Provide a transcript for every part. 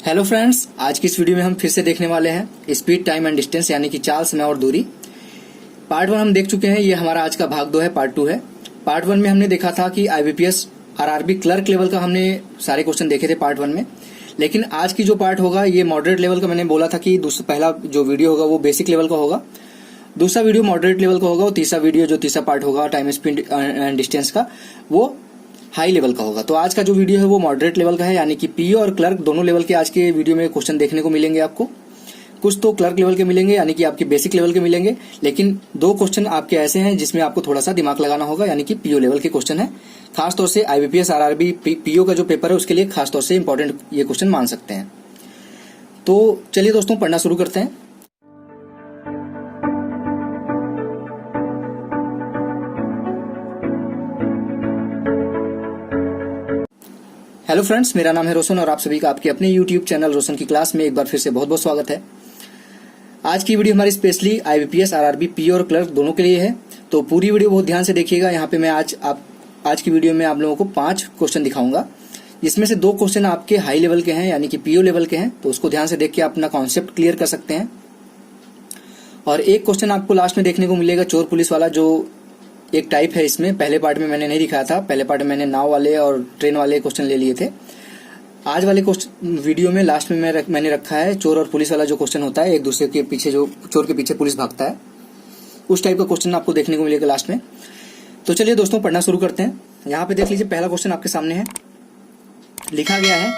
Hello friends, आज की इस वीडियो में हम फिर से देखने वाले हैं स्पीड, टाइम एंड डिस्टेंस यानी कि चाल, समय और दूरी। पार्ट 1 हम देख चुके हैं। ये हमारा आज का भाग 2 है, पार्ट 2 है। पार्ट 1 में हमने देखा था कि आईबीपीएस आरआरबी क्लर्क लेवल का हमने सारे क्वेश्चन देखे थे पार्ट 1 में। लेकिन आज की जो पार्ट होगा ये मॉडरेट लेवल का। मैंने बोला था कि पहला जो वीडियो होगा वो बेसिक लेवल का होगा, दूसरा वीडियो मॉडरेट लेवल का होगा और तीसरा वीडियो जो तीसरा पार्ट होगा टाइम, स्पीड एंड डिस्टेंस का, वो हाई लेवल का होगा। तो आज का जो वीडियो है वो मॉडरेट लेवल का है, यानी कि पीओ और क्लर्क दोनों लेवल के आज के वीडियो में क्वेश्चन देखने को मिलेंगे आपको। कुछ तो क्लर्क लेवल के मिलेंगे यानी कि आपके बेसिक लेवल के मिलेंगे, लेकिन 2 क्वेश्चन आपके ऐसे हैं जिसमें आपको थोड़ा सा दिमाग लगाना होगा, यानी कि पीओ लेवल के क्वेश्चन है। खासतौर से आईबीपीएस आरआरबी पीओ का जो पेपर है उसके लिए खासतौर से इंपॉर्टेंट ये क्वेश्चन मान सकते हैं। तो चलिए दोस्तों, पढ़ना शुरू करते हैं। हेलो फ्रेंड्स, मेरा नाम है रोशन और आप सभी का आपके अपने यूट्यूब चैनल रोशन की क्लास में एक बार फिर से बहुत बहुत स्वागत है। आज की वीडियो हमारी स्पेशली आईबीपीएस आरआरबी पीओ और क्लर्क दोनों के लिए है, तो पूरी वीडियो बहुत ध्यान से देखिएगा। यहाँ पे मैं आज की वीडियो में आप लोगों को 5 क्वेश्चन दिखाऊंगा, जिसमें से 2 क्वेश्चन आपके हाई लेवल के हैं यानी कि पीओ लेवल के हैं, तो उसको ध्यान से देख के आप अपना कॉन्सेप्ट क्लियर कर सकते हैं। और एक क्वेश्चन आपको लास्ट में देखने को मिलेगा चोर पुलिस वाला, जो एक टाइप है। इसमें पहले पार्ट में मैंने नहीं दिखाया था, पहले पार्ट में मैंने नाव वाले और ट्रेन वाले क्वेश्चन ले लिए थे। आज वाले वीडियो में लास्ट में मैंने रखा है चोर और पुलिस वाला जो क्वेश्चन होता है, एक दूसरे के पीछे, जो चोर के पीछे पुलिस भागता है, उस टाइप का क्वेश्चन आपको देखने को मिलेगा लास्ट में। तो चलिए दोस्तों, पढ़ना शुरू करते हैं। यहाँ पे देख लीजिए, पहला क्वेश्चन आपके सामने है। लिखा गया है,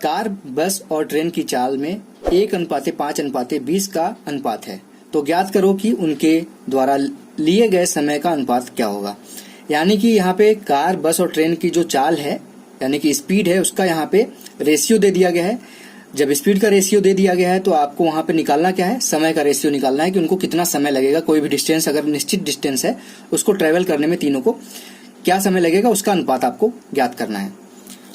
कार, बस और ट्रेन की चाल में 1:5:20 का अनुपात है, तो ज्ञात करो कि उनके द्वारा लिए गए समय का अनुपात क्या होगा। यानी कि यहाँ पे कार, बस और ट्रेन की जो चाल है यानी कि स्पीड है, उसका यहाँ पे रेशियो दे दिया गया है। जब स्पीड का रेशियो दे दिया गया है तो आपको वहां पे निकालना क्या है, समय का रेशियो निकालना है कि उनको कितना समय लगेगा। कोई भी डिस्टेंस, अगर निश्चित डिस्टेंस है, उसको ट्रेवल करने में तीनों को क्या समय लगेगा, उसका अनुपात आपको ज्ञात करना है।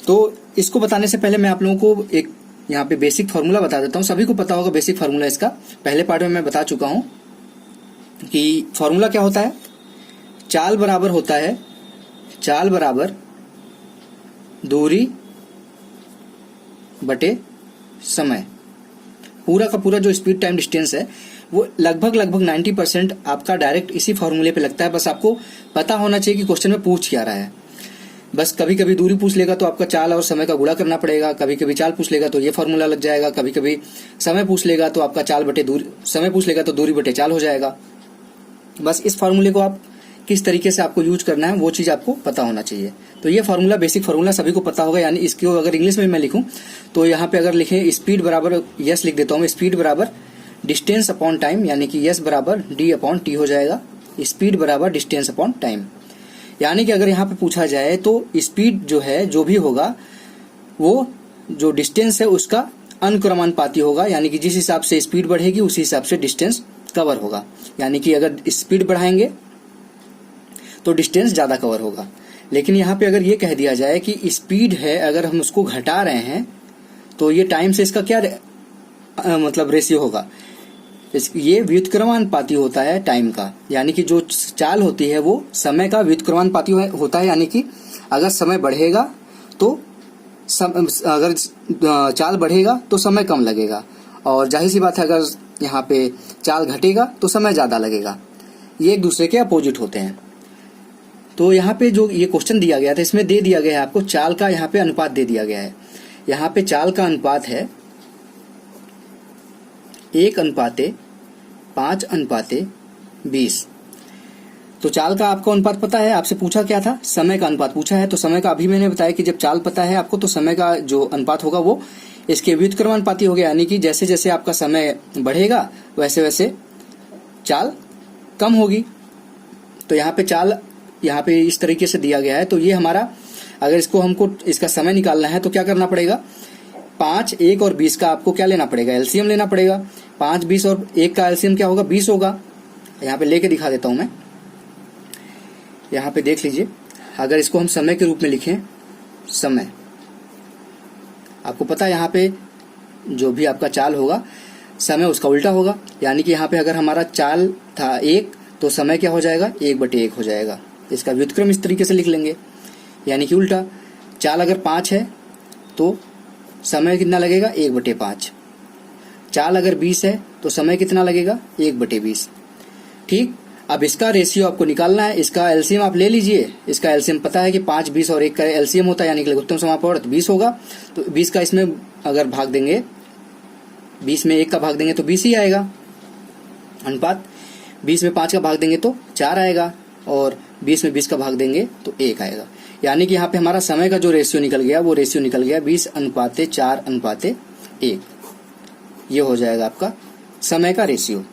तो इसको बताने से पहले मैं आप लोगों को एक यहाँ पे बेसिक फार्मूला बता देता हूँ। सभी को पता होगा बेसिक फार्मूला इसका, पहले पार्ट में मैं बता चुका हूँ कि फार्मूला क्या होता है। चाल बराबर होता है, चाल बराबर दूरी बटे समय। पूरा का पूरा जो स्पीड, टाइम, डिस्टेंस है वो लगभग 90% आपका डायरेक्ट इसी फार्मूले पे लगता है। बस आपको पता होना चाहिए कि क्वेश्चन में पूछ क्या रहा है। बस कभी कभी दूरी पूछ लेगा तो आपका चाल और समय का गुणा करना पड़ेगा, कभी कभी चाल पूछ लेगा तो ये फार्मूला लग जाएगा, कभी कभी समय पूछ लेगा तो आपका चाल बटे दूरी, समय पूछ लेगा तो दूरी बटे चाल हो जाएगा। बस इस फार्मूले को आप किस तरीके से आपको यूज करना है वो चीज आपको पता होना चाहिए। तो ये फार्मूला, बेसिक फार्मूला सभी को पता होगा। यानी इसको अगर इंग्लिश में मैं लिखूं तो यहाँ पे अगर लिखें स्पीड बराबर, यस लिख देता हूँ मैं, स्पीड बराबर डिस्टेंस अपॉन टाइम, यानी कि यस बराबर डी अपॉन टी हो जाएगा। स्पीड बराबर डिस्टेंस अपॉन टाइम, यानी कि अगर यहाँ पे पूछा जाए तो स्पीड जो है, जो भी होगा, वो जो डिस्टेंस है उसका अनुक्रमानुपाती होगा। यानी कि जिस हिसाब से स्पीड बढ़ेगी उसी हिसाब से डिस्टेंस कवर होगा। यानी कि अगर स्पीड बढ़ाएंगे तो डिस्टेंस ज्यादा कवर होगा। लेकिन यहाँ पे अगर ये कह दिया जाए कि स्पीड है, अगर हम उसको घटा रहे हैं तो ये टाइम से इसका क्या मतलब रेशियो होगा, ये व्युत्क्रमानुपाती होता है टाइम का। यानी कि जो चाल होती है वो समय का व्युत्क्रमानुपाती होता है। यानी कि अगर समय बढ़ेगा तो अगर चाल बढ़ेगा तो समय कम लगेगा, और जाहिर सी बात है अगर यहाँ पे चाल घटेगा तो समय ज्यादा लगेगा। ये एक दूसरे के अपोजिट होते हैं। तो यहाँ पे जो ये क्वेश्चन दिया गया था, इसमें दे दिया गया है आपको चाल का, यहाँ पे अनुपात दे दिया गया है। यहाँ पे चाल का अनुपात है 1:5:20। तो चाल का आपको अनुपात पता है। आपसे पूछा क्या था, समय का अनुपात पूछा है। तो समय का अभी मैंने बताया कि जब चाल पता है आपको तो समय का जो अनुपात होगा वो इसके व्युत्क्रमानुपाती हो गया। यानी कि जैसे जैसे आपका समय बढ़ेगा वैसे वैसे चाल कम होगी। तो यहाँ पे चाल, यहाँ पे इस तरीके से दिया गया है। तो ये हमारा, अगर इसको हमको इसका समय निकालना है तो क्या करना पड़ेगा, 5, 1 और 20 का आपको क्या लेना पड़ेगा, एलसीएम लेना पड़ेगा। 5, 20 और 1 का एलसीएम क्या होगा, 20 होगा। यहाँ पे लेके दिखा देता हूं मैं। यहाँ पे देख लीजिए, अगर इसको हम समय के रूप में लिखें, समय, आपको पता है यहाँ पे जो भी आपका चाल होगा समय उसका उल्टा होगा। यानी कि यहाँ पे अगर हमारा चाल था 1 तो समय क्या हो जाएगा, 1/1 हो जाएगा। इसका व्युत्क्रम इस तरीके से लिख लेंगे, यानी कि उल्टा। चाल अगर 5 है तो समय कितना लगेगा 1/5। चाल अगर 20 है तो समय कितना लगेगा 1/20। ठीक, अब इसका रेशियो आपको निकालना है। इसका एलसीएम आप ले लीजिए। इसका एलसीएम पता है कि 5, 20 और 1 का एलसीएम होता है, यानी कि लघुत्तम समापवर्त 20 होगा। तो 20 का इसमें अगर भाग देंगे, 20 में 1 का भाग देंगे तो 20 ही आएगा अनुपात। 20 में 5 का भाग देंगे तो 4 आएगा, और 20 में 20 का भाग देंगे तो 1 आएगा। यानी कि यहाँ पे हमारा समय का जो रेशियो निकल गया वो रेशियो निकल गया 20:4:1। ये हो जाएगा आपका समय का रेशियो।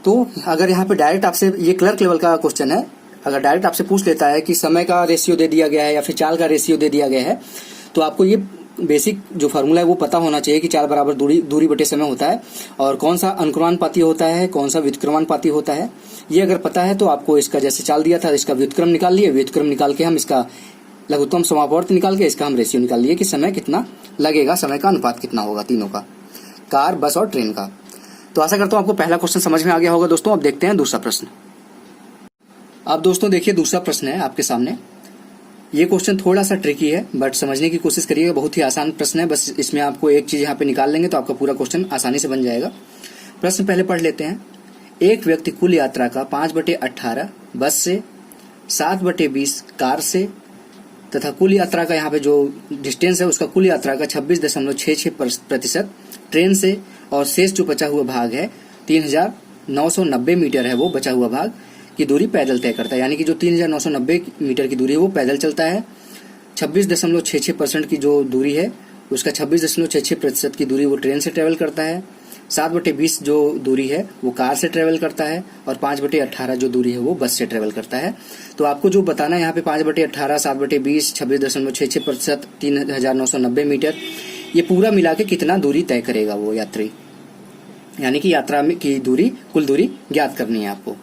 तो अगर यहाँ पे डायरेक्ट आपसे, ये क्लर्क लेवल का क्वेश्चन है, अगर डायरेक्ट आपसे पूछ लेता है कि समय का रेशियो दे दिया गया है या फिर चाल का रेशियो दे दिया गया है, तो आपको ये बेसिक जो फार्मूला है वो पता होना चाहिए कि चाल बराबर दूरी बटे समय होता है, और कौन सा अनुक्रमानुपाती होता है, कौन सा व्युत्क्रमानुपाती होता है। ये अगर पता है तो आपको इसका, जैसे चाल दिया था, इसका व्युत्क्रम निकाल लिए, व्युत्क्रम निकाल के हम इसका लघुत्तम समापवर्त निकाल के इसका हम रेशियो निकाल लिए कि समय कितना लगेगा, समय का अनुपात कितना होगा तीनों का, कार, बस और ट्रेन का। तो आशा करता हूं आपको पहला क्वेश्चन समझ में आ गया होगा दोस्तों। अब देखते हैं दूसरा प्रश्न। अब दोस्तों देखिए, दूसरा प्रश्न है आपके सामने। ये क्वेश्चन थोड़ा सा ट्रिकी है, बट समझने की कोशिश करिएगा। बहुत ही आसान प्रश्न है, बस इसमें आपको एक चीज यहाँ पे निकाल लेंगे तो आपका पूरा क्वेश्चन आसानी से बन जाएगा। प्रश्न पहले पढ़ लेते हैं। एक व्यक्ति कुल यात्रा का 5/18 बस से, 7/20 कार से तथा कुल यात्रा का यहाँ पे जो डिस्टेंस है उसका कुल यात्रा का 26.66% ट्रेन से, और शेष जो बचा हुआ भाग है 3990 मीटर है, वो बचा हुआ भाग की दूरी पैदल तय करता है। यानी कि जो 3990 मीटर की दूरी है वो पैदल चलता है। 26.66% की जो दूरी है उसका 26.66% की दूरी वो ट्रेन से ट्रेवल करता है। 7/20 जो दूरी है वो कार से ट्रेवल करता है, और 5/18 जो दूरी है वो बस से ट्रेवल करता है। तो आपको जो बताना है यहाँ पे 5/18, 7/20, 26.66%, 3990 मीटर, ये पूरा मिला के कितना दूरी तय करेगा वो यात्री, यानी कि यात्रा में की दूरी, कुल दूरी ज्ञात करनी है आपको।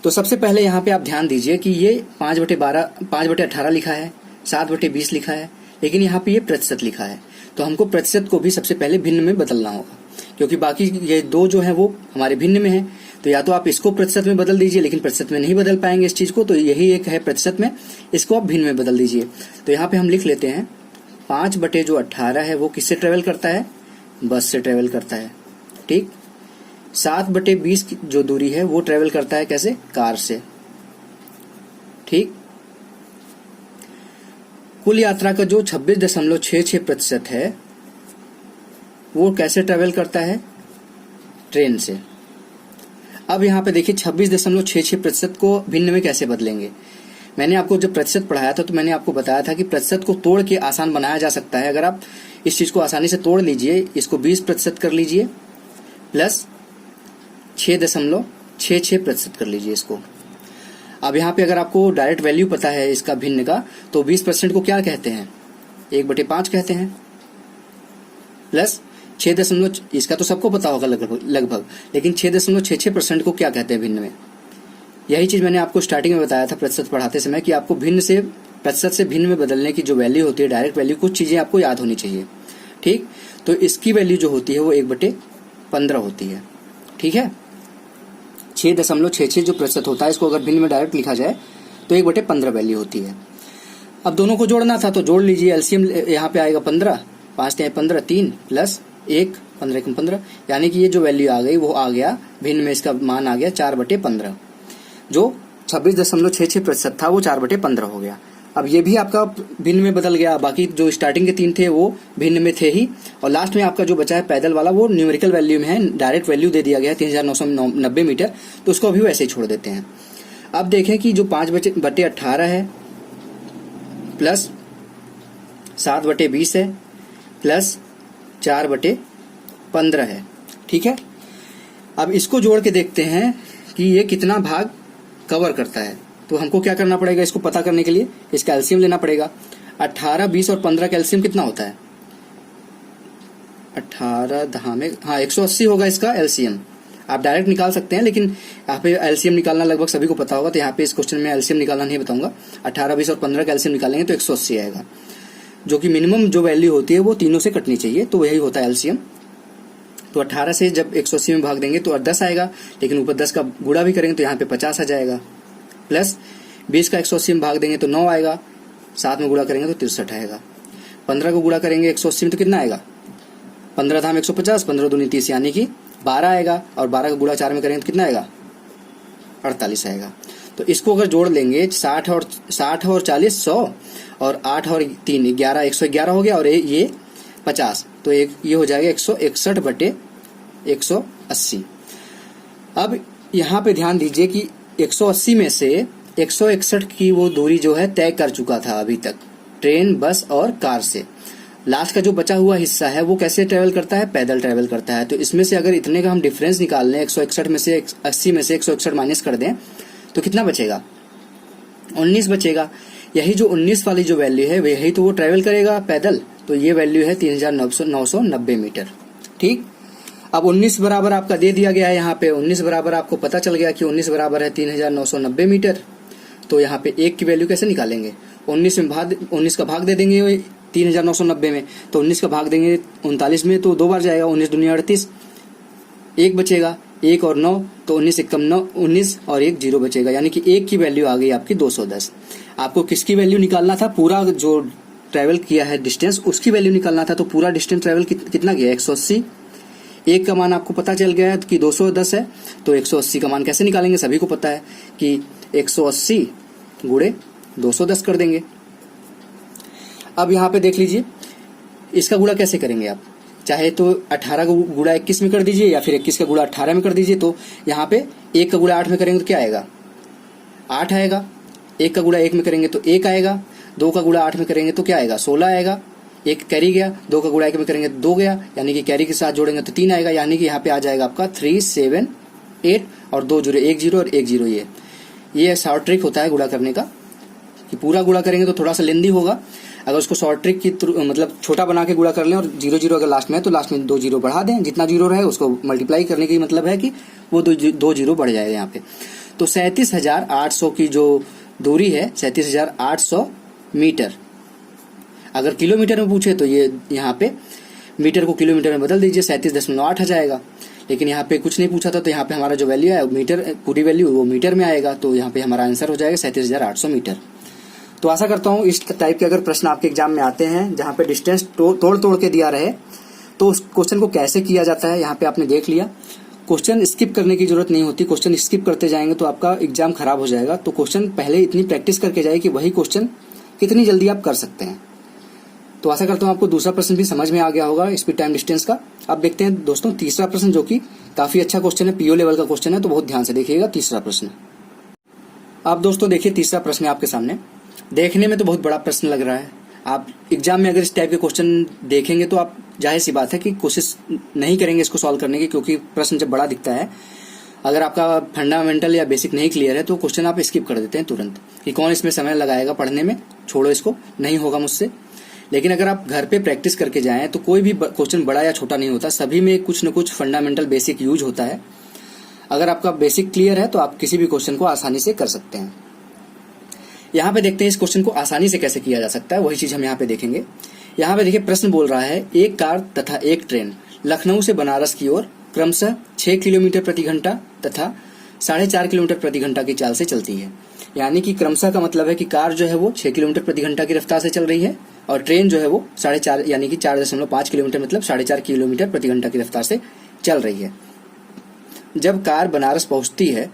तो सबसे पहले यहाँ पे आप ध्यान दीजिए कि ये 5/18 लिखा है, 7/20 लिखा है, लेकिन यहाँ पे ये प्रतिशत लिखा है। तो हमको प्रतिशत को भी सबसे पहले भिन्न में बदलना होगा, क्योंकि बाकी ये दो जो है वो हमारे भिन्न में है। तो या तो आप इसको प्रतिशत में बदल दीजिए, लेकिन प्रतिशत में नहीं बदल पाएंगे इस चीज को, तो यही एक है प्रतिशत में, इसको आप भिन्न में बदल दीजिए। तो यहाँ पे हम लिख लेते हैं 5/18 है वो किससे ट्रेवल करता है, बस से ट्रेवल करता है। ठीक, 7/20 की जो दूरी है वो ट्रेवल करता है कैसे, कार से। ठीक, कुल यात्रा का जो 26.66% है वो कैसे ट्रेवल करता है, ट्रेन से। अब यहाँ पे देखिए 26.66% को भिन्न में कैसे बदलेंगे। मैंने आपको जब प्रतिशत पढ़ाया था तो मैंने आपको बताया था कि प्रतिशत को तोड़ के आसान बनाया जा सकता है। अगर आप इस चीज को आसानी से तोड़ लीजिए, इसको 20% कर लीजिए प्लस 6.66% कर लीजिए इसको। अब यहाँ पे अगर आपको डायरेक्ट वैल्यू पता है इसका भिन्न का, तो 20% को क्या कहते हैं, 1/5 कहते हैं, प्लस 6 इसका तो सबको पता होगा लगभग, लेकिन 6.66% को क्या कहते हैं भिन्न में। यही चीज मैंने आपको स्टार्टिंग में बताया था प्रतिशत पढ़ाते समय कि आपको भिन्न से, प्रतिशत से भिन्न में बदलने की जो वैल्यू होती है, डायरेक्ट वैल्यू, कुछ चीजें आपको याद होनी चाहिए। ठीक, तो इसकी वैल्यू जो होती है वो 1/15 होती है। ठीक है, 6.66 जो प्रतिशत होता है, इसको अगर भिन्न में डायरेक्ट लिखा जाए तो 1/15 वैल्यू होती है। अब दोनों को जोड़ना था तो जोड़ लीजिए, एलसीएम यहाँ पे आएगा 15, 5 × 15 3 प्लस 1, 15 × 15, यानी कि ये जो वैल्यू आ गई वो आ गया, भिन्न में इसका मान आ गया 4/15। जो 26.66% था वो 4/15 हो गया। अब ये भी आपका भिन्न में बदल गया, बाकी जो स्टार्टिंग के 3 थे वो भिन्न में थे ही, और लास्ट में आपका जो बचा है पैदल वाला वो न्यूमेरिकल वैल्यू में है, डायरेक्ट वैल्यू दे दिया गया है 3990 मीटर, तो उसको अभी वैसे ही छोड़ देते हैं। अब देखें कि जो 5/18 है प्लस 7/20 है प्लस 4/15 है। ठीक है, अब इसको जोड़ के देखते हैं कि ये कितना भाग कवर करता है। तो हमको क्या करना पड़ेगा, इसको पता करने के लिए इसका एलसीएम लेना पड़ेगा। 18, 20 और 15 का एलसीएम कितना होता है, 18 10 में, हाँ 180 होगा इसका एलसीएम। आप डायरेक्ट निकाल सकते हैं, लेकिन यहाँ पे एलसीएम निकालना लगभग सभी को पता होगा, तो यहाँ पे इस क्वेश्चन में एलसीएम निकालना नहीं बताऊंगा। 18, 20 और 15 का एलसीएम निकालेंगे तो 180 आएगा, जो कि मिनिमम जो वैल्यू होती है वो तीनों से कटनी चाहिए, तो यही होता है एलसीएम। तो 18 से जब 180 में भाग देंगे तो 10 आएगा, लेकिन ऊपर 10 का गुणा भी करेंगे तो यहाँ पे 50 आ जाएगा, प्लस 20 का 180 में भाग देंगे तो 9 आएगा, 7 में गुणा करेंगे तो 63 आएगा। 15 को गुणा करेंगे 180 में तो कितना आएगा, 15 धाम 150, 15 दूनी 30 यानी कि 12 आएगा। और 12 का गुणा 4 में करेंगे तो कितना आएगा, 48 आएगा। तो इसको अगर जोड़ लेंगे 60 और 40 100 और 8 और 3 11 111 हो गया और ये 50, तो ये हो जाएगा 161 बटे 180। अब यहाँ पे ध्यान दीजिए कि 180 में से 161 की वो दूरी जो है तय कर चुका था अभी तक ट्रेन, बस और कार से। लास्ट का जो बचा हुआ हिस्सा है वो कैसे ट्रेवल करता है, पैदल ट्रेवल करता है। तो इसमें से अगर इतने का हम डिफरेंस निकाल लें, 161 में से 80 में से 161 माइनस कर दें तो कितना बचेगा, 19 बचेगा। यही जो 19 वाली जो वैल्यू है यही तो वो ट्रेवल करेगा पैदल, तो ये वैल्यू है 3990 मीटर। ठीक, अब 19 बराबर आपका दे दिया गया है यहाँ पे, 19 बराबर आपको पता चल गया कि 19 बराबर है 3990 मीटर। तो यहाँ पे 1 की वैल्यू कैसे निकालेंगे, 19 का भाग दे देंगे 3990 में, तो 19 का भाग देंगे 39 में तो 2 बार जाएगा, 19 दूनी 38, 1 बचेगा, 1 और 9 तो 19 एकम 9, 19 और 1 0 बचेगा, यानी कि 1 की वैल्यू आ गई आपकी 210। आपको किसकी वैल्यू निकालना था, पूरा जो ट्रेवल किया है डिस्टेंस उसकी वैल्यू निकालना था। तो पूरा डिस्टेंस ट्रेवल कितना गया, 180। 1 का मान आपको पता चल गया है कि 210 है, तो 180 का मान कैसे निकालेंगे, सभी को पता है कि 180 गुणे 210 कर देंगे। अब यहाँ पे देख लीजिए इसका गुणा कैसे करेंगे आप, चाहे तो 18 का गुणा 21 में कर दीजिए या फिर 21 का गुणा 18 में कर दीजिए। तो यहाँ पे 1 का गुणा 8 में करेंगे तो क्या आएगा, 8 आएगा। 1 का गुणा 1 में करेंगे तो 1 आएगा। 2 का गुणा 8 में करेंगे तो क्या आएगा, 16 आएगा। 1 कैरी गया, 2 का गुणा 1 में करेंगे तो 2 गया, यानी कि कैरी के साथ जोड़ेंगे तो 3 आएगा, यानी कि यहाँ पे आ जाएगा आपका 378 और 2 0 1 0 और 1 0। ये शॉर्ट ट्रिक होता है गुणा करने का, कि पूरा गुणा करेंगे तो थोड़ा सा लेंदी होगा। अगर उसको शॉर्ट ट्रिक की मतलब छोटा बना के गुणा कर लें और 0 0 अगर लास्ट में है तो लास्ट में 2 0 बढ़ा दें, जितना 0 रहे उसको मल्टीप्लाई करने की मतलब है कि वो 2 0 बढ़ जाएगा यहाँ पे। तो 37,800 की जो दूरी है 37,800 मीटर। अगर किलोमीटर में पूछे तो ये यहाँ पे मीटर को किलोमीटर में बदल दीजिए, 37.8 आ जाएगा। लेकिन यहाँ पे कुछ नहीं पूछा था, तो यहाँ पे हमारा जो वैल्यू है मीटर, पूरी वैल्यू वो मीटर में आएगा, तो यहाँ पे हमारा आंसर हो जाएगा 37,800 मीटर। तो आशा करता हूँ इस टाइप के अगर प्रश्न आपके एग्जाम में आते हैं जहाँ पे डिस्टेंस तोड़ के दिया रहे तो उस क्वेश्चन को कैसे किया जाता है यहाँ पे आपने देख लिया। क्वेश्चन स्किप करने की जरूरत नहीं होती, क्वेश्चन स्किप करते जाएंगे तो आपका एग्जाम खराब हो जाएगा। तो क्वेश्चन पहले इतनी प्रैक्टिस करके जाए कि वही क्वेश्चन कितनी जल्दी आप कर सकते हैं। तो आशा करता हूँ आपको दूसरा प्रश्न भी समझ में आ गया होगा स्पीड टाइम डिस्टेंस का। अब देखते हैं दोस्तों तीसरा प्रश्न, जो कि काफी अच्छा क्वेश्चन है, पीओ लेवल का क्वेश्चन है, तो बहुत ध्यान से देखिएगा तीसरा प्रश्न। अब दोस्तों देखिए तीसरा प्रश्न है आपके सामने। देखने में तो बहुत बड़ा प्रश्न लग रहा है, आप एग्जाम में अगर इस टाइप के क्वेश्चन देखेंगे तो आप जाहिर सी बात है कि कोशिश नहीं करेंगे इसको सॉल्व करने की, क्योंकि प्रश्न जब बड़ा दिखता है, अगर आपका फंडामेंटल या बेसिक नहीं क्लियर है तो क्वेश्चन आप स्किप कर देते हैं तुरंत, कि कौन इसमें समय लगाएगा पढ़ने में, छोड़ो इसको, नहीं होगा मुझसे। लेकिन अगर आप घर पे प्रैक्टिस करके जाएं तो कोई भी क्वेश्चन बड़ा या छोटा नहीं होता, सभी में कुछ न कुछ फंडामेंटल बेसिक यूज होता है। अगर आपका बेसिक क्लियर है तो आप किसी भी क्वेश्चन को आसानी से कर सकते हैं। यहाँ पे देखते हैं इस क्वेश्चन को आसानी से कैसे किया जा सकता है, वही चीज हम यहाँ पे देखेंगे। यहाँ पे देखिए प्रश्न बोल रहा है, एक कार तथा एक ट्रेन लखनऊ से बनारस की ओर क्रमशः 6 किलोमीटर प्रति घंटा तथा 4.5 किलोमीटर प्रति घंटा की चाल से चलती है। यानी कि क्रमशः का मतलब है कि कार जो है वो 6 किलोमीटर प्रति घंटा की रफ्तार से चल रही है और ट्रेन जो है वो 4.5 यानी कि 4.5 किलोमीटर मतलब 4.5 किलोमीटर प्रति घंटा की रफ्तार से चल रही है। जब कार बनारस पहुंचती है,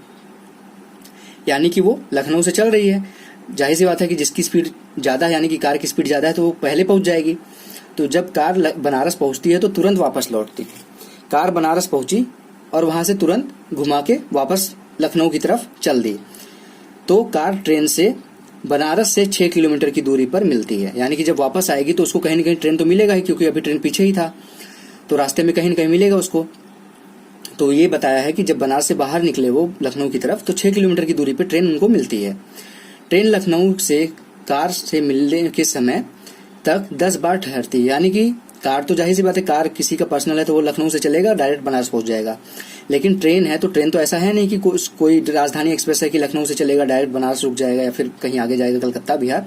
यानी कि वो लखनऊ से चल रही है, जाहिर सी बात है कि जिसकी स्पीड ज्यादा है यानी कि कार की स्पीड ज्यादा है तो वो पहले पहुंच जाएगी। तो जब कार बनारस पहुंचती है तो तुरंत वापस लौटती है। कार बनारस पहुंची और वहां से तुरंत घुमा के वापस लखनऊ की तरफ चल दी, तो कार ट्रेन से बनारस से 6 किलोमीटर की दूरी पर मिलती है। यानी कि जब वापस आएगी तो उसको कहीं न कहीं ट्रेन तो मिलेगा ही, क्योंकि अभी ट्रेन पीछे ही था, तो रास्ते में कहीं न कहीं मिलेगा उसको। तो ये बताया है कि जब बनारस से बाहर निकले वो लखनऊ की तरफ तो 6 किलोमीटर की दूरी पर ट्रेन उनको मिलती है। ट्रेन लखनऊ से कार से मिलने के समय तक 10 बार ठहरती है। यानी कि कार तो जाहिर सी बात है, कार किसी का पर्सनल है तो वो लखनऊ से चलेगा डायरेक्ट बनारस पहुंच जाएगा। लेकिन ट्रेन है तो ट्रेन तो ऐसा है नहीं कि कोई राजधानी एक्सप्रेस है कि लखनऊ से चलेगा डायरेक्ट बनारस रुक जाएगा या फिर कहीं आगे जाएगा कलकत्ता बिहार,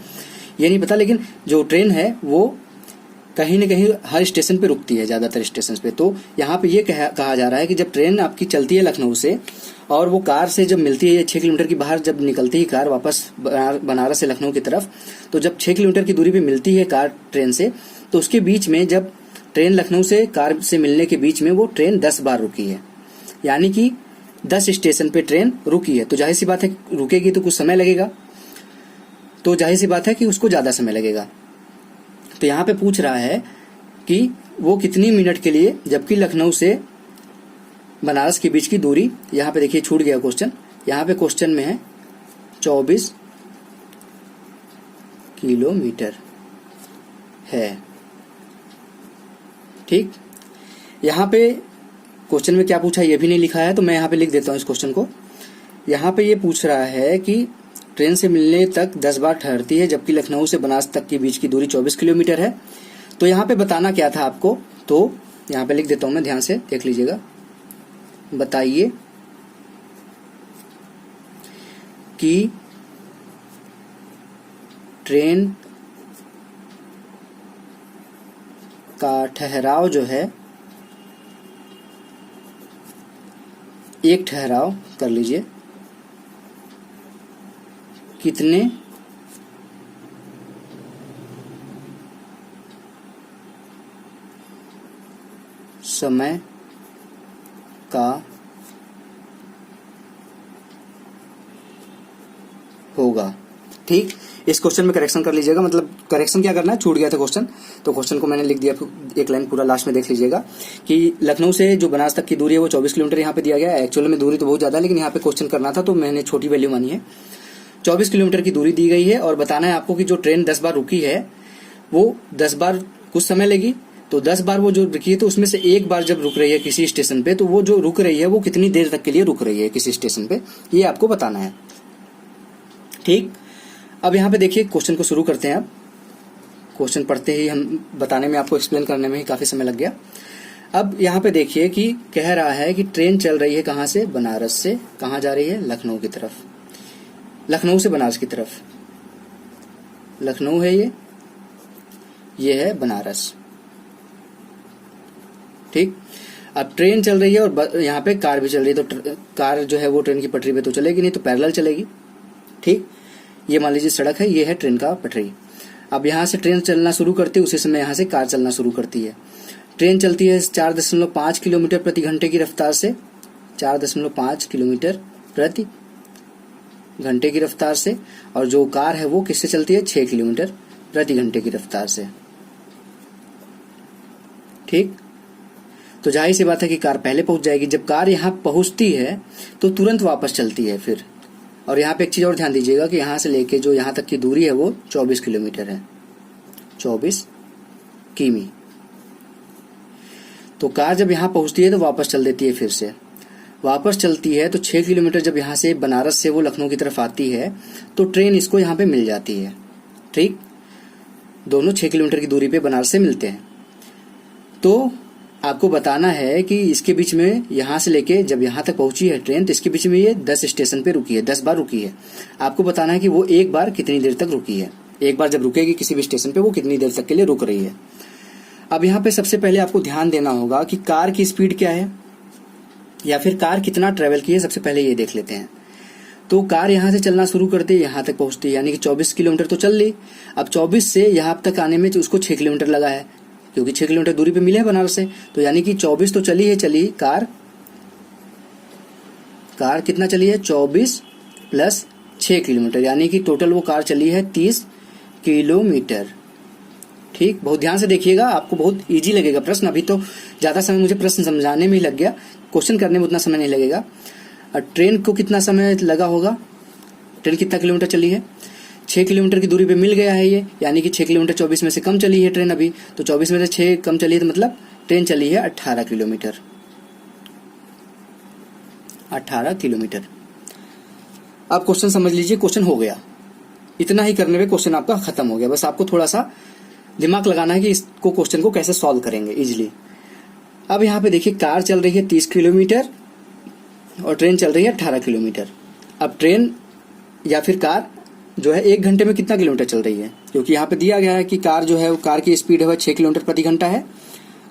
ये नहीं पता। लेकिन जो ट्रेन है वो कहीं न कहीं हर स्टेशन पे रुकती है, ज़्यादातर स्टेशन पे। तो यहाँ पे ये कहा जा रहा है कि जब ट्रेन आपकी चलती है लखनऊ से और वो कार से जब मिलती है 6 किलोमीटर की बाहर जब निकलती है कार वापस बनारस से लखनऊ की तरफ, तो जब 6 किलोमीटर की दूरी पे मिलती है कार ट्रेन से, तो उसके बीच में जब ट्रेन लखनऊ से कार से मिलने के बीच में वो ट्रेन 10 बार रुकी है, यानी कि 10 स्टेशन पे ट्रेन रुकी है। तो जाहिर सी बात है रुकेगी तो कुछ समय लगेगा, तो जाहिर सी बात है कि उसको ज़्यादा समय लगेगा। तो यहाँ पे पूछ रहा है कि वो कितनी मिनट के लिए, जबकि लखनऊ से बनारस के बीच की दूरी, यहाँ पे देखिए छूट गया क्वेश्चन, यहाँ पे क्वेश्चन में है 24 किलोमीटर है। ठीक, यहाँ पे क्वेश्चन में क्या पूछा ये भी नहीं लिखा है, तो मैं यहाँ पे लिख देता हूँ इस क्वेश्चन को। यहाँ पे ये पूछ रहा है कि ट्रेन से मिलने तक 10 बार ठहरती है, जबकि लखनऊ से बनारस तक के बीच की दूरी 24 किलोमीटर है। तो यहाँ पे बताना क्या था आपको, तो यहाँ पे लिख देता हूँ मैं, ध्यान से देख लीजिएगा। बताइए कि ट्रेन का ठहराव जो है, एक ठहराव कर लीजिए, कितने समय का होगा। ठीक, इस क्वेश्चन में करेक्शन कर लीजिएगा, मतलब करेक्शन क्या करना है, छूट गया था क्वेश्चन, तो क्वेश्चन को मैंने लिख दिया, एक लाइन पूरा लास्ट में देख लीजिएगा कि लखनऊ से जो बनारस तक की दूरी है वो 24 किलोमीटर यहाँ पे दिया गया है। एक्चुअल में दूरी तो बहुत ज्यादा है, लेकिन यहाँ पे क्वेश्चन करना था तो मैंने छोटी वैल्यू मानी है। 24 किलोमीटर की दूरी दी गई है और बताना है आपको कि जो ट्रेन 10 बार रुकी है वो 10 बार कुछ समय लगी, तो 10 बार वो जो रुकी है तो उसमें से एक बार जब रुक रही है किसी स्टेशन पे, तो वो जो रुक रही है वो कितनी देर तक के लिए रुक रही है किसी स्टेशन पे, ये आपको बताना है। ठीक, अब यहाँ पे देखिए क्वेश्चन को शुरू करते हैं। अब क्वेश्चन पढ़ते ही हम बताने में, आपको एक्सप्लेन करने में ही काफी समय लग गया। अब यहाँ पे देखिए कि कह रहा है कि ट्रेन चल रही है कहाँ से, बनारस से, कहाँ जा रही है, लखनऊ की तरफ, लखनऊ से बनारस की तरफ। लखनऊ है ये है बनारस। ठीक, अब ट्रेन चल रही है और यहाँ पे कार भी चल रही है, तो कार जो है वो ट्रेन की पटरी पे तो चलेगी नहीं, तो पैरेलल चलेगी। ठीक, ये मान लीजिए सड़क है, ये है ट्रेन का पटरी। अब यहाँ से ट्रेन चलना शुरू करती है, उसी समय यहाँ से कार चलना शुरू करती है। ट्रेन चलती है 4.5 किलोमीटर प्रति घंटे की रफ्तार से, 4.5 किलोमीटर प्रति घंटे की रफ्तार से, और जो कार है वो किससे चलती है, 6 किलोमीटर प्रति घंटे की रफ्तार से। ठीक, तो जाहिर सी बात है कि कार पहले पहुंच जाएगी। जब कार यहाँ पहुंचती है तो तुरंत वापस चलती है फिर। और यहाँ पे एक चीज और ध्यान दीजिएगा कि यहाँ से लेके जो यहाँ तक की दूरी है वो 24 किलोमीटर है, 24 किमी। तो कार जब यहाँ पहुंचती है तो वापस चल देती है, फिर से वापस चलती है, तो 6 किलोमीटर जब यहाँ से बनारस से वो लखनऊ की तरफ आती है तो ट्रेन इसको यहाँ पे मिल जाती है। ठीक, दोनों 6 किलोमीटर की दूरी पे बनारस से मिलते हैं। तो आपको बताना है कि इसके बीच में यहाँ से लेके जब यहाँ तक पहुंची है ट्रेन, तो इसके बीच में ये 10 स्टेशन पे रुकी है, 10 बार रुकी है। आपको बताना है कि वो एक बार कितनी देर तक रुकी है, एक बार जब रुकेगी किसी भी स्टेशन पे वो कितनी देर तक के लिए रुक रही है। अब यहाँ पे सबसे पहले आपको ध्यान देना होगा कि कार की स्पीड क्या है, या फिर कार कितना ट्रेवल की है, सबसे पहले ये देख लेते हैं। तो कार यहाँ से चलना शुरू करती है, यहाँ तक पहुंचती है, यानी कि 24 किलोमीटर तो चल ली। अब 24 से यहाँ तक आने में उसको 6 किलोमीटर लगा है, क्योंकि 6 किलोमीटर दूरी पे मिले है बनारस से, तो यानी कि 24 तो चली कार कितना चली है, 24 प्लस 6 किलोमीटर, यानी कि टोटल वो कार चली है 30 किलोमीटर। ठीक, बहुत ध्यान से देखिएगा, आपको बहुत इजी लगेगा प्रश्न। अभी तो ज्यादा समय मुझे प्रश्न समझाने में ही लग गया, क्वेश्चन करने में उतना समय नहीं लगेगा। और ट्रेन को कितना समय लगा होगा, ट्रेन कितना किलोमीटर चली है, 6 किलोमीटर की दूरी पे मिल गया है ये, यानी कि 6 किलोमीटर 24 में से कम चली है ट्रेन अभी, तो 24 में से 6 कम चली है, तो मतलब ट्रेन चली है 18 किलोमीटर। 18 किलोमीटर। अब क्वेश्चन समझ लीजिए, क्वेश्चन हो गया, इतना ही करने में क्वेश्चन आपका खत्म हो गया। बस आपको थोड़ा सा दिमाग लगाना है कि इसको क्वेश्चन को कैसे सॉल्व करेंगे इजिली। अब यहाँ पे देखिए कार चल रही है 30 किलोमीटर और ट्रेन चल रही है 18 किलोमीटर। अब ट्रेन या फिर कार जो है 1 घंटे में कितना किलोमीटर चल रही है, क्योंकि यहाँ पे दिया गया है कि कार जो है वो कार की स्पीड है वह 6 किलोमीटर प्रति घंटा है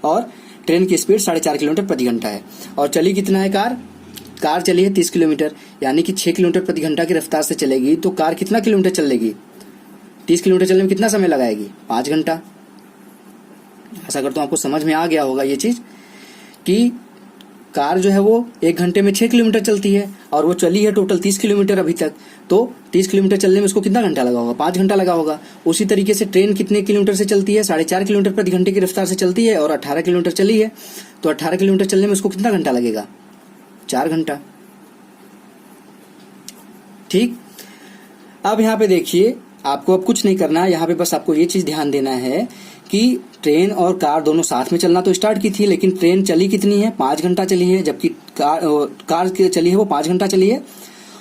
और ट्रेन की स्पीड 4.5 किलोमीटर प्रति घंटा है। और चली कितना है कार चली है 30 किलोमीटर, यानी कि 6 किलोमीटर प्रति घंटा की रफ्तार से चलेगी तो कार कितना किलोमीटर चल लेगी, 30 किलोमीटर चलने में कितना समय लगाएगी, 5 घंटा। ऐसा करता हूँ आपको समझ में आ गया होगा ये चीज कि कार जो है वो 1 घंटे में 6 किलोमीटर चलती है और वो चली है टोटल 30 किलोमीटर अभी तक, तो 30 किलोमीटर चलने में उसको कितना घंटा लगा होगा, 5 घंटा लगा होगा। उसी तरीके से ट्रेन कितने किलोमीटर से चलती है, 4.5 किलोमीटर प्रति घंटे की रफ्तार से चलती है और 18 किलोमीटर चली है, तो 18 किलोमीटर चलने में उसको कितना घंटा लगेगा, 4 घंटा। ठीक, अब यहाँ पे देखिए आपको अब कुछ नहीं करना है, यहाँ पे बस आपको ये चीज ध्यान देना है कि ट्रेन और कार दोनों साथ में चलना तो स्टार्ट की थी, लेकिन ट्रेन चली कितनी है, 5 घंटा चली है, जबकि कार चली है वो 5 घंटा चली है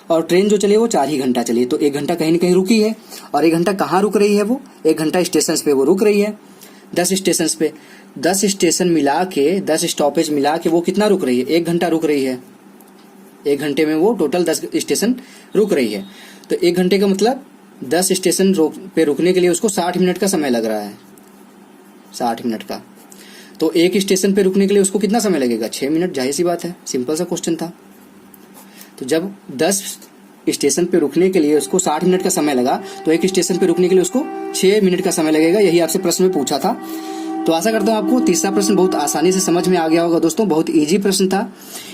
और ट्रेन जो चली है वो 4 ही घंटा चली है। तो 1 घंटा कहीं न कहीं रुकी है। और 1 घंटा कहाँ रुक रही है, वो 1 घंटा स्टेशन पे वो रुक रही है, 10 स्टेशन पे। 10 स्टेशन मिला के, 10 स्टॉपेज मिला के वो कितना रुक रही है, 1 घंटा रुक रही है। 1 घंटे में वो टोटल 10 स्टेशन रुक रही है। तो 1 घंटे का मतलब 10 स्टेशन पे रुकने के लिए उसको 60 मिनट का समय लग रहा है, 60 मिनट का। तो एक स्टेशन पे रुकने के लिए उसको कितना समय लगेगा, 6 मिनट। जाहिर सी बात है, सिंपल सा क्वेश्चन था। तो जब 10 स्टेशन पे रुकने के लिए उसको 60 मिनट का समय लगा तो एक स्टेशन पे रुकने के लिए उसको 6 मिनट का समय लगेगा। यही आपसे प्रश्न में पूछा था। तो आशा करता हूँ आपको तीसरा प्रश्न बहुत आसानी से समझ में आ गया होगा दोस्तों। बहुत इजी प्रश्न था,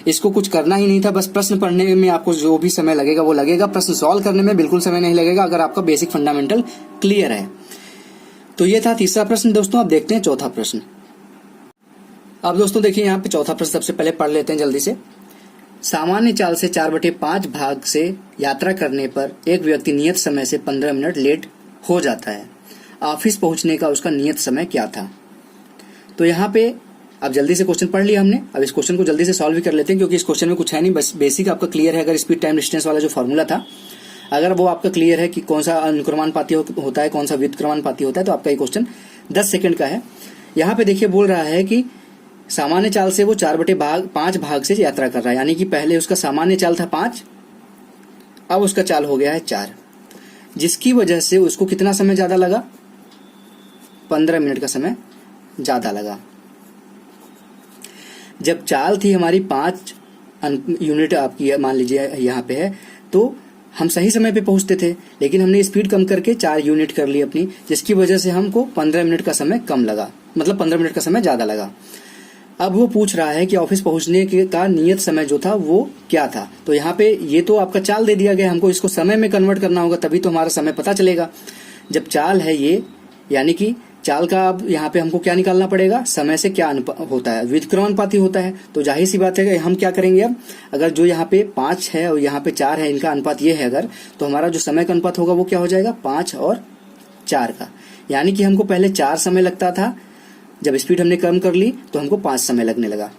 इसको कुछ करना ही नहीं था, बस प्रश्न पढ़ने में आपको जो भी समय लगेगा वो लगेगा, प्रश्न सॉल्व करने में बिल्कुल समय नहीं लगेगा अगर आपका बेसिक फंडामेंटल क्लियर है। तो ये था तीसरा प्रश्न दोस्तों। अब देखते हैं चौथा प्रश्न। अब दोस्तों देखिए यहाँ पे चौथा प्रश्न सबसे पहले पढ़ लेते हैं जल्दी से। सामान्य चाल से 4/5 भाग से यात्रा करने पर एक व्यक्ति नियत समय से 15 मिनट लेट हो जाता है। ऑफिस पहुंचने का उसका नियत समय क्या था। तो यहाँ पे अब जल्दी से क्वेश्चन पढ़ लिया हमने। अब इस क्वेश्चन को जल्दी से सॉल्व भी कर लेते हैं, क्योंकि इस क्वेश्चन में कुछ है नहीं, बस बेसिक आपका क्लियर है। अगर स्पीड टाइम डिस्टेंस वाला जो फॉर्मूला था अगर वो आपका क्लियर है कि कौन सा अनुक्रमानुपाती होता है, कौन सा व्युत्क्रमानुपाती होता है, तो आपका ये क्वेश्चन 10 सेकंड का है। यहाँ पे देखिए बोल रहा है कि सामान्य चाल से वो 4/5 भाग से यात्रा कर रहा है, यानी कि पहले उसका सामान्य चाल था 5, अब उसका चाल हो गया है 4, जिसकी वजह से उसको कितना समय ज्यादा लगा, 15 मिनट का समय ज्यादा लगा। जब चाल थी हमारी 5 यूनिट आपकी मान लीजिए यहाँ पे है, तो हम सही समय पे पहुंचते थे, लेकिन हमने स्पीड कम करके 4 यूनिट कर ली अपनी, जिसकी वजह से हमको 15 मिनट का समय कम लगा, मतलब 15 मिनट का समय ज्यादा लगा। अब वो पूछ रहा है कि ऑफिस पहुंचने का नियत समय जो था वो क्या था। तो यहाँ पे ये तो आपका चाल दे दिया गया, हमको इसको समय में कन्वर्ट करना होगा, तभी तो हमारा समय पता चलेगा। जब चाल है ये, यानी कि चाल का अब यहाँ पे हमको क्या निकालना पड़ेगा, समय से क्या होता है, व्युत्क्रमानुपाती होता है। तो जाहिर सी बात है कि हम क्या करेंगे, अब अगर जो यहाँ पे 5 है और यहाँ पे 4 है, इनका अनुपात ये है अगर, तो हमारा जो समय का अनुपात होगा वो क्या हो जाएगा, 5 और 4 का। यानी कि हमको पहले 4 समय लगता था, जब स्पीड हमने कम कर ली तो हमको 5 समय लगने लगा।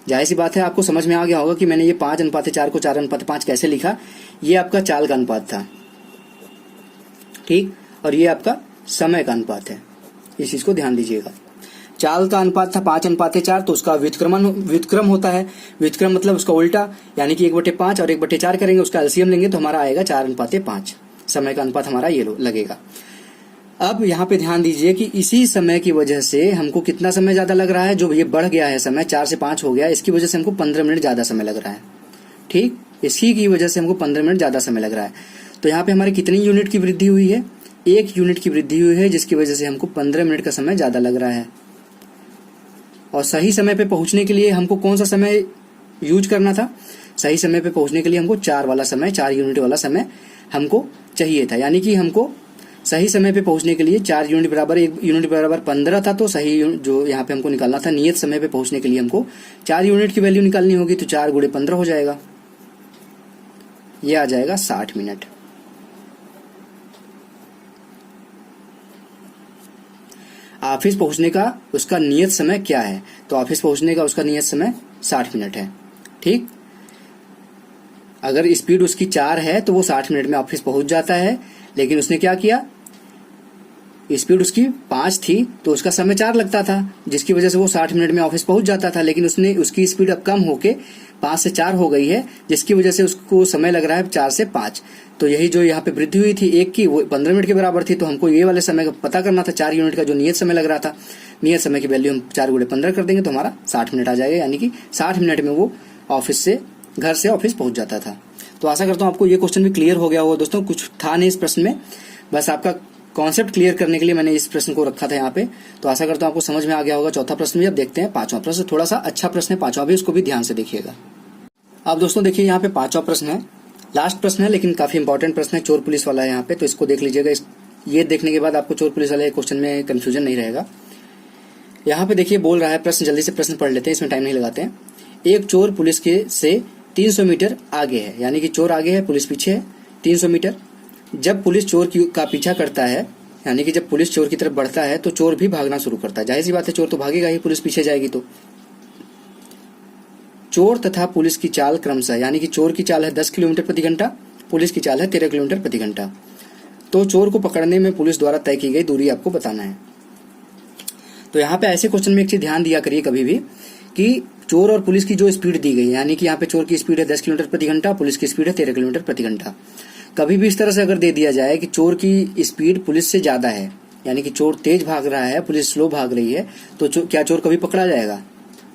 जाहिर सी बात है आपको समझ में आ गया होगा कि मैंने ये 5:4 को 4:5 कैसे लिखा। ये आपका चाल का अनुपात था, ठीक, और ये आपका समय का अनुपात है। इस चीज को ध्यान दीजिएगा। चाल का अनुपात था 5:4, तो उसका व्युत्क्रम होता है। व्युत्क्रम मतलब उसका उल्टा, यानी कि 1/5 और 1/4 करेंगे, उसका एलसीएम लेंगे तो हमारा आएगा 4:5। समय का अनुपात हमारा ये लगेगा। अब यहाँ पे ध्यान दीजिए कि इसी समय की वजह से हमको कितना समय ज्यादा लग रहा है, जो ये बढ़ गया है समय 4 से 5 हो गया, इसकी वजह से हमको 15 मिनट ज्यादा समय लग रहा है। ठीक, इसी की वजह से हमको 15 मिनट ज्यादा समय लग रहा है। तो यहाँ पे हमारी कितनी यूनिट की वृद्धि हुई है, 1 यूनिट की वृद्धि हुई है, जिसकी वजह से हमको 15 मिनट का समय ज्यादा लग रहा है। और सही समय पे पहुंचने के लिए हमको कौन सा समय यूज करना था, सही समय पे पहुंचने के लिए हमको 4 वाला समय, 4 यूनिट वाला समय हमको चाहिए था। यानी कि हमको सही समय पे पहुंचने के लिए 4 यूनिट बराबर 1 यूनिट बराबर 15 था, तो सही जो यहाँ पे हमको निकालना था, नियत समय पे पहुंचने के लिए हमको 4 यूनिट की वैल्यू निकालनी होगी। तो 4 × 15 हो जाएगा, ये आ जाएगा 60 मिनट। ऑफिस पहुंचने का उसका नियत समय क्या है, तो ऑफिस पहुंचने का उसका नियत समय 60 मिनट है। ठीक, अगर स्पीड उसकी 4 है तो वो 60 मिनट में ऑफिस पहुंच जाता है, लेकिन उसने क्या किया, स्पीड उसकी 5 थी तो उसका समय 4 लगता था, जिसकी वजह से वो 60 मिनट में ऑफिस पहुंच जाता था। लेकिन उसकी स्पीड अब कम होके 5 से 4 हो गई है, जिसकी वजह से उसको समय लग रहा है 4 से 5। तो यही जो यहाँ पे वृद्धि हुई थी 1 की, वो 15 मिनट के बराबर थी। तो हमको ये वाले समय का पता करना था, 4 यूनिट का जो नियत समय लग रहा था। नियत समय की वैल्यू हम 4 × 15 कर देंगे तो हमारा 60 मिनट आ जाएगा, यानी कि 60 मिनट में वो घर से ऑफिस पहुंच जाता था। तो आशा करता हूँ आपको ये क्वेश्चन भी क्लियर हो गया होगा दोस्तों। कुछ था नहीं इस प्रश्न में, बस आपका कॉन्सेप्ट क्लियर करने के लिए मैंने इस प्रश्न को रखा था यहाँ पे। तो आशा करता हूँ आपको समझ में आ गया होगा चौथा प्रश्न भी। अब देखते हैं पांचवा प्रश्न। थोड़ा सा अच्छा प्रश्न है पांचवा भी, उसको भी ध्यान से देखिएगा। अब दोस्तों देखिए यहाँ पे पांचवा प्रश्न है, लास्ट प्रश्न है लेकिन काफी इंपॉर्टेंट प्रश्न है, चोर पुलिस वाला है यहाँ पे। तो इसको देख लीजिएगा, ये देखने के बाद आपको चोर पुलिस वाले क्वेश्चन में कंफ्यूजन नहीं रहेगा। यहाँ पे देखिए बोल रहा है प्रश्न, जल्दी से प्रश्न पढ़ लेते हैं, इसमें टाइम नहीं लगाते हैं। एक चोर पुलिस के से 300 मीटर आगे है, यानी कि चोर आगे है पुलिस पीछे है 300 मीटर। जब पुलिस चोर का पीछा करता है, यानी कि जब पुलिस चोर की तरफ बढ़ता है तो चोर भी भागना शुरू करता है। जाहिर सी बात है, चोर तो भागेगा ही, पुलिस पीछे जाएगी तो। चोर तथा पुलिस की चाल क्रमशः, यानी कि चोर की चाल है 10 किलोमीटर प्रति घंटा, पुलिस की चाल है 13 किलोमीटर प्रति घंटा। तो चोर को पकड़ने में पुलिस द्वारा तय की गई दूरी आपको बताना है। तो यहाँ पे ऐसे क्वेश्चन में एक चीज ध्यान दिया करिए कभी भी, कि चोर और पुलिस की जो स्पीड दी गई, यानी कि यहाँ पे चोर की स्पीड है 10 किलोमीटर प्रति घंटा, पुलिस की स्पीड है 13 किलोमीटर प्रति घंटा। कभी भी इस तरह से अगर दे दिया जाए कि चोर की स्पीड पुलिस से ज्यादा है, यानी कि चोर तेज भाग रहा है, पुलिस स्लो भाग रही है, तो क्या चोर कभी पकड़ा जाएगा?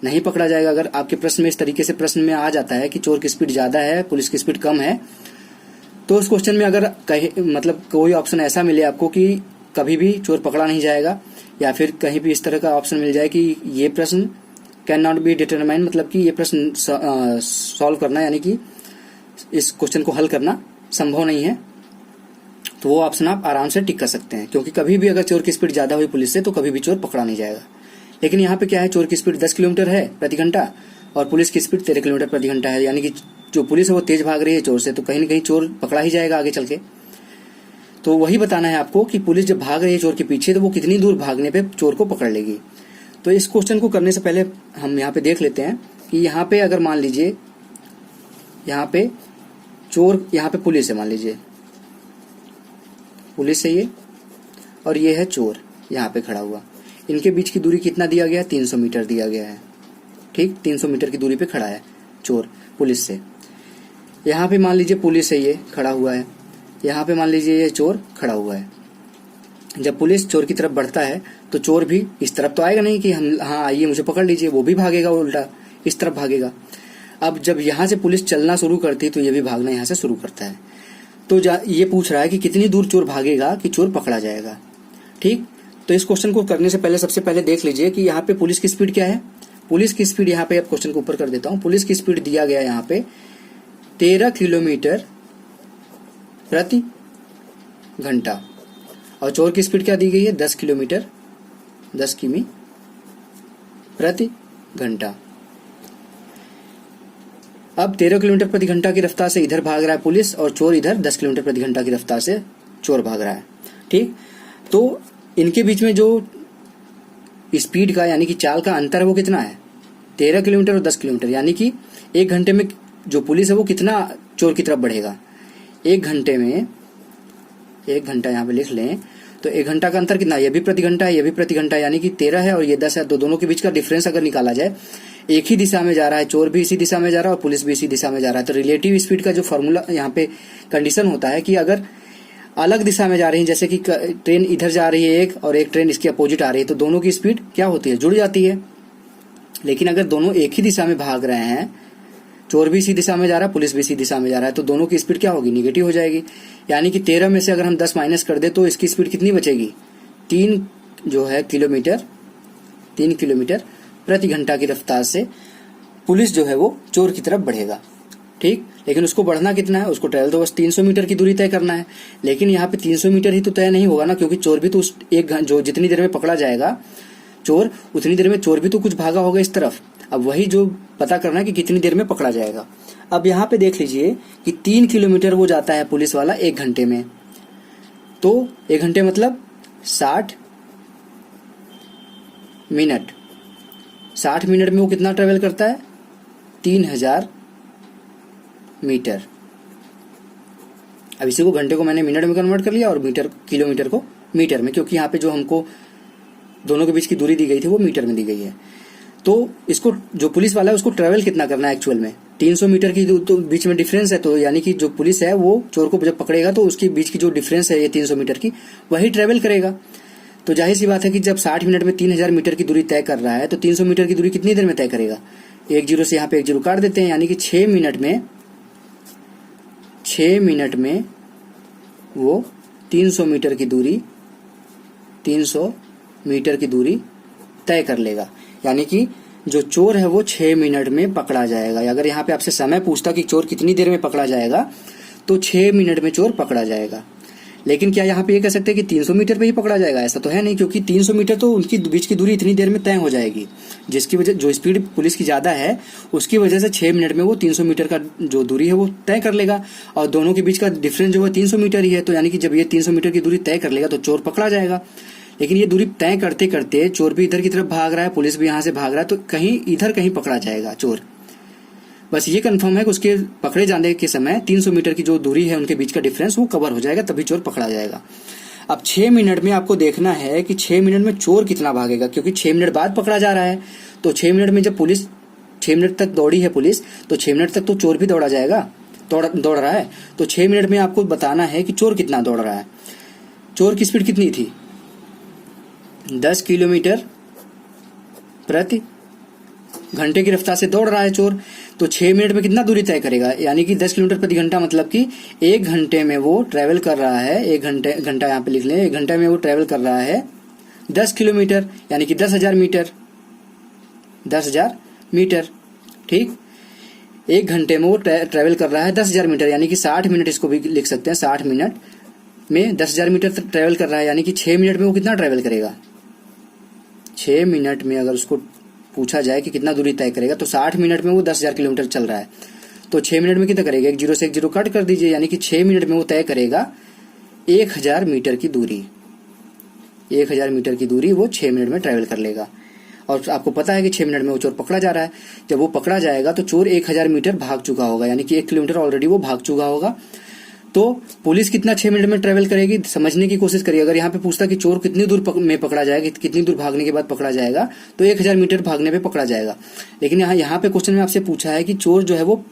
नहीं पकड़ा जाएगा। अगर आपके प्रश्न में इस तरीके से प्रश्न में आ जाता है कि चोर की स्पीड ज्यादा है, पुलिस की स्पीड कम है, तो उस क्वेश्चन में अगर मतलब कोई ऑप्शन ऐसा मिले आपको कि कभी भी चोर पकड़ा नहीं जाएगा, या फिर कहीं भी इस तरह का ऑप्शन मिल जाए कि ये प्रश्न कैन नॉट बी डिटरमाइन, मतलब कि ये प्रश्न सॉल्व करना, यानी कि इस क्वेश्चन को हल करना संभव नहीं है, तो वो ऑप्शन आप आराम से टिक कर सकते हैं। क्योंकि कभी भी अगर चोर की स्पीड ज्यादा हुई पुलिस से तो कभी भी चोर पकड़ा नहीं जाएगा। लेकिन यहाँ पे क्या है, चोर की स्पीड 10 किलोमीटर है प्रति घंटा और पुलिस की स्पीड 13 किलोमीटर प्रति घंटा है, यानी कि जो पुलिस है वो तेज भाग रही है चोर से, तो कहीं न कहीं चोर पकड़ा ही जाएगा आगे चल के। तो वही बताना है आपको कि पुलिस जब भाग रही है चोर के पीछे तो वो कितनी दूर भागने पे चोर को पकड़ लेगी। तो इस क्वेश्चन को करने से पहले हम यहाँ पे देख लेते हैं कि यहाँ पे अगर मान लीजिए यहाँ पे चोर, यहाँ पे पुलिस है, मान लीजिए पुलिस है ये और ये है चोर यहाँ पे खड़ा हुआ, इनके बीच की दूरी कितना दिया गया है? 300 मीटर दिया गया है। ठीक, 300 मीटर की दूरी पे खड़ा है चोर पुलिस से। यहाँ पे मान लीजिए पुलिस है ये खड़ा हुआ है, यहाँ पे मान लीजिए ये चोर खड़ा हुआ है। जब पुलिस चोर की तरफ बढ़ता है तो चोर भी इस तरफ तो आएगा नहीं कि हम हाँ आइए मुझे पकड़ लीजिए, वो भी भागेगा, उल्टा इस तरफ भागेगा। अब जब यहाँ से पुलिस चलना शुरू करती है तो ये भी भागना यहाँ से शुरू करता है। तो ये पूछ रहा है कि कितनी दूर चोर भागेगा कि चोर पकड़ा जाएगा। ठीक, तो इस क्वेश्चन को करने से पहले सबसे पहले देख लीजिए कि यहाँ पे पुलिस की स्पीड क्या है। पुलिस की स्पीड यहाँ पे, अब क्वेश्चन को ऊपर कर देता हूँ, पुलिस की स्पीड दिया गया यहाँ पे 13 किलोमीटर प्रति घंटा और चोर की स्पीड क्या दी गई है? 10 किलोमीटर 10 किमी प्रति घंटा। अब 13 किलोमीटर प्रति घंटा की रफ्तार से इधर भाग रहा है पुलिस और चोर इधर 10 किलोमीटर प्रति घंटा की रफ्तार से चोर भाग रहा है। ठीक, तो इनके बीच में जो स्पीड का यानी कि चाल का अंतर है वो कितना है? 13 किलोमीटर और 10 किलोमीटर, यानी कि 1 घंटे में जो पुलिस है वो कितना चोर की तरफ बढ़ेगा? 1 घंटे में, 1 घंटा यहाँ पे लिख लें तो 1 घंटा का अंतर कितना? ये भी प्रति घंटा है, ये भी प्रति घंटा है, यानी कि 13 है और ये 10 है। तो दोनों के बीच का डिफरेंस अगर निकाला जाए, एक ही दिशा में जा रहा है, चोर भी इसी दिशा में जा रहा है और पुलिस भी इसी दिशा में जा रहा है, तो रिलेटिव स्पीड का जो फॉर्मूला यहाँ पे कंडीशन होता है कि अगर अलग दिशा में जा रही है, जैसे कि ट्रेन इधर जा रही है एक और एक ट्रेन इसके अपोजिट आ रही है, तो दोनों की स्पीड क्या होती है? जुड़ जाती है। लेकिन अगर दोनों एक ही दिशा में भाग रहे हैं, चोर भी इसी दिशा में जा रहा है, पुलिस भी इसी दिशा में जा रहा है, तो दोनों की स्पीड क्या होगी? निगेटिव हो जाएगी। यानी कि 13 में से अगर हम 10 माइनस कर दे तो इसकी स्पीड कितनी बचेगी? 3 किलोमीटर प्रति घंटा की रफ्तार से पुलिस जो है वो चोर की तरफ बढ़ेगा। ठीक, लेकिन उसको बढ़ना कितना है? उसको ट्रेवल तो बस 300 मीटर की दूरी तय करना है। लेकिन यहाँ पे 300 मीटर ही तो तय नहीं होगा ना, क्योंकि चोर भी तो उस जो जितनी देर में पकड़ा जाएगा चोर, उतनी देर में चोर भी तो कुछ भागा होगा इस तरफ। अब वही जो पता करना है कि कितनी देर में पकड़ा जाएगा। अब यहाँ पे देख लीजिए कि 3 किलोमीटर वो जाता है पुलिस वाला 1 घंटे में, तो 1 घंटे मतलब 60 मिनट। 60 मिनट में वो कितना ट्रेवल करता है? 3000 मीटर। अब इसी को घंटे को मैंने मिनट में कन्वर्ट कर लिया और किलोमीटर को मीटर में, क्योंकि यहाँ पे जो हमको दोनों के बीच की दूरी दी गई थी वो मीटर में दी गई है। तो इसको जो पुलिस वाला है उसको ट्रेवल कितना करना है एक्चुअल में? 300 मीटर की तो बीच में डिफरेंस है, तो यानी कि जो पुलिस है वो चोर को जब पकड़ेगा तो उसके बीच की जो डिफरेंस है ये 300 मीटर की वही ट्रेवल करेगा। तो जाहिर सी बात है कि जब 60 मिनट में 3000 मीटर की दूरी तय कर रहा है तो 300 मीटर की दूरी कितनी देर में तय करेगा? 1 जीरो से यहाँ पे 1 जीरो काट देते हैं, यानी कि 6 मिनट में वो 300 मीटर की दूरी तय कर लेगा। यानी कि जो चोर है वो 6 मिनट में पकड़ा जाएगा। अगर यहाँ पे आपसे समय पूछता कि चोर कितनी देर में पकड़ा जाएगा तो 6 मिनट में चोर पकड़ा जाएगा। लेकिन क्या यहाँ पे ये कह सकते हैं कि 300 मीटर पे ही पकड़ा जाएगा? ऐसा तो है नहीं, क्योंकि 300 मीटर तो उनकी बीच की दूरी इतनी देर में तय हो जाएगी, जिसकी वजह जो स्पीड पुलिस की ज्यादा है उसकी वजह से 6 मिनट में वो 300 मीटर का जो दूरी है वो तय कर लेगा। और दोनों के बीच का डिफरेंस जो है 300 मीटर ही है, तो यानी कि जब ये 300 मीटर की दूरी तय कर लेगा तो चोर पकड़ा जाएगा। लेकिन ये दूरी तय करते करते चोर भी इधर की तरफ भाग रहा है, पुलिस भी यहाँ से भाग रहा है, तो कहीं इधर कहीं पकड़ा जाएगा चोर। बस ये कंफर्म है कि उसके पकड़े जाने के समय 300 मीटर की जो दूरी है उनके बीच का डिफरेंस वो कवर हो जाएगा, तभी चोर पकड़ा जाएगा। अब 6 मिनट में आपको देखना है कि 6 मिनट में चोर कितना भागेगा, क्योंकि 6 मिनट बाद पकड़ा जा रहा है। तो 6 मिनट में जब पुलिस 6 मिनट तक दौड़ी है पुलिस, तो 6 मिनट तक तो चोर भी दौड़ रहा है। तो 6 मिनट में आपको बताना है कि चोर कितना दौड़ रहा है। चोर की स्पीड कितनी थी? 10 किलोमीटर प्रति घंटे की रफ्तार से दौड़ रहा है चोर। तो 6 मिनट में कितना दूरी तय करेगा? यानी कि 10 किलोमीटर प्रति घंटा, मतलब कि 1 घंटे में वो ट्रेवल कर रहा है। 1 घंटा यहाँ पे लिख लें, 1 घंटे में वो ट्रेवल कर रहा है 10 किलोमीटर, यानी कि 10,000 मीटर। ठीक, 1 घंटे में वो ट्रेवल कर रहा है 10,000 मीटर, यानी कि 60 मिनट इसको भी लिख सकते हैं। 60 मिनट में 10,000 मीटर ट्रेवल कर रहा है, यानी कि 6 मिनट में वो कितना ट्रेवल करेगा? 6 मिनट में अगर उसको पूछा जाए कि कितना दूरी तय करेगा तो 60 मिनट में वो 10,000 किलोमीटर चल रहा है, तो 6 मिनट में कितना करेगा? 1 जीरो से 1 जीरो कट कर दीजिए, यानी कि 6 मिनट में वो तय करेगा 1000 मीटर की दूरी। 1000 मीटर की दूरी वो 6 मिनट में ट्रेवल कर लेगा। और आपको पता है कि 6 मिनट में वो चोर पकड़ा जा रहा है। जब वो पकड़ा जाएगा तो चोर 1000 मीटर भाग चुका होगा, यानी कि 1 किलोमीटर ऑलरेडी वो भाग चुका होगा। तो पुलिस कितना 6 मिनट में ट्रेवल करेगी, समझने की कोशिश करिए। अगर यहाँ पे पूछता कि चोर कितनी दूर में पकड़ा जाएगा, कितनी दूर भागने के बाद पकड़ा जाएगा, तो 1000 मीटर भागने पे पकड़ा जाएगा। लेकिन यहाँ पे क्वेश्चन में आपसे पूछा है कि चोर जो है वो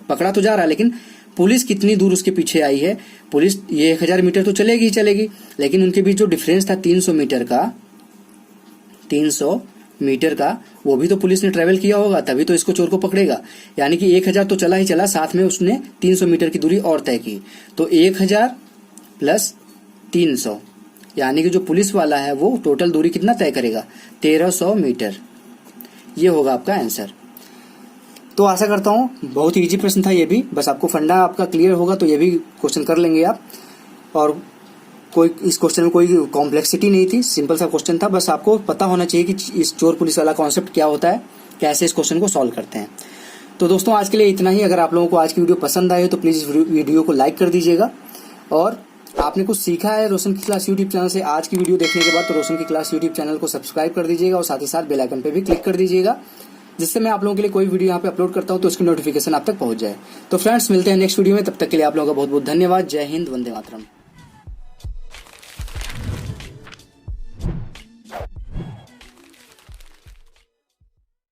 पकड़ा तो जा रहा है, लेकिन पुलिस कितनी दूर उसके पीछे आई है। पुलिस ये 1000 मीटर तो चलेगी ही चलेगी, लेकिन उनके बीच जो डिफरेंस था 300 मीटर का, वो भी तो पुलिस ने ट्रेवल किया होगा, तभी तो इसको चोर को पकड़ेगा। यानी कि 1000 तो चला ही चला, साथ में उसने 300 मीटर की दूरी और तय की, तो 1000 प्लस 300, यानी कि जो पुलिस वाला है वो टोटल दूरी कितना तय करेगा? 1300 मीटर। ये होगा आपका आंसर। तो आशा करता हूँ बहुत ही इजी प्रश्न था ये भी, बस आपको फंडा आपका क्लियर होगा तो ये भी क्वेश्चन कर लेंगे आप। और कोई इस क्वेश्चन में कोई कॉम्प्लेक्सिटी नहीं थी, सिंपल सा क्वेश्चन था। बस आपको पता होना चाहिए कि इस चोर पुलिस वाला कॉन्सेप्ट क्या होता है, कैसे इस क्वेश्चन को सॉल्व करते हैं। तो दोस्तों आज के लिए इतना ही। अगर आप लोगों को आज की वीडियो पसंद आए तो प्लीज वीडियो को लाइक कर दीजिएगा। और आपने कुछ सीखा है रोशन की क्लास यूट्यूब चैनल से आज की वीडियो देखने के बाद, तो रोशन की क्लास यूट्यूब चैनल को सब्सक्राइब कर दीजिएगा और साथ ही साथ बेल आइकन पे भी क्लिक कर दीजिएगा, जिससे मैं आप लोगों के लिए कोई वीडियो यहाँ पे अपलोड करता हूँ तो उसकी नोटिफिकेशन आप तक पहुंच जाए। तो फ्रेंड्स मिलते हैं नेक्स्ट वीडियो में, तब तक के लिए आप लोगों का बहुत बहुत धन्यवाद। जय हिंद, वंदे मातरम।